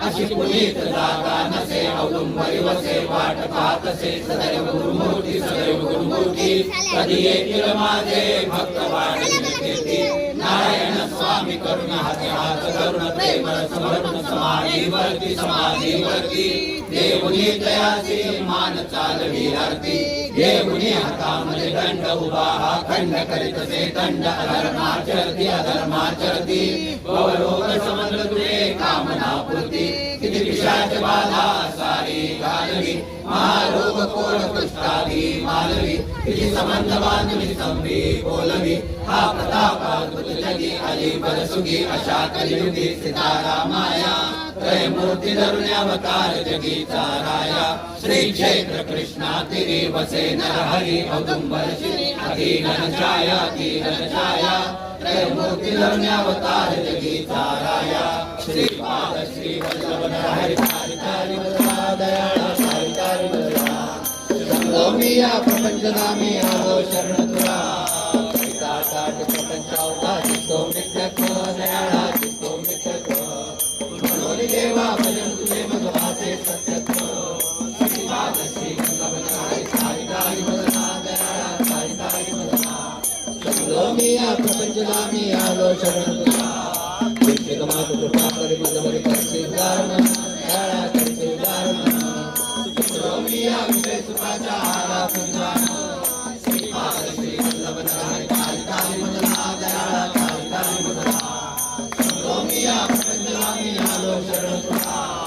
अशी पुनीत जागा नसे औदुंबरी वसे वाट पाहतसे सदैव गुरुमूर्ती सदैव गुरुमूर्ती कधी येतील माझे भक्त वाढती नारायण स्वामी करुण हाती हात करुण प्रेम समर्पण समाधीवरती देवुनी दयाची मान चालवी आरती देवुनी हातामध्ये दंड उभा हा खंड करीतसे दंड अधर्माचरती भवलोक समंद्र तुझे कामना पूर्ती किती पिशाच बाधा सारी घालवी महारोग कोण कृष्णादी मालवी किती संबंध बांधवी संभी बोलवी हा प्रतापा जगी आली बरसुगी अशा कलियुगी सीतारामाया त्रयमूर्ती धरुणी अवतार जगीचा राया श्री क्षेत्र कृष्णा तिरी वसे नरहरी औदुंबर श्री अधीन छाया त्रयमूर्ती धरुणी अवतार जगीचा राया श्रीपाद श्री वल्लभ नरहरी तारी दयाळा तारी मी या प्रपंचनामी आलो शरण तुला पिता ताट प्रपंचावता चित्तो मिथ्यक दयाळा चित्तो मिथ्यक मनोनी देवा भजन तुझे मगवाचे सत्यत्व श्रीपाद श्री वल्लभ नरहरी तारी मदना दयाळा तारी मदना शंभो मी या प्रपंचनामी आलो शरण तुला विश्व मातु कृपा करी मदवरी करते उदाहरण दयाळा करते उदाहरण रोमिया विजय सुखाचा आला पुंजान श्रीपाद श्री वल्लभ नरहरी तारी मदना दयाळा तारी मदना रोमिया प्रपंचनामी आलो शरण तुला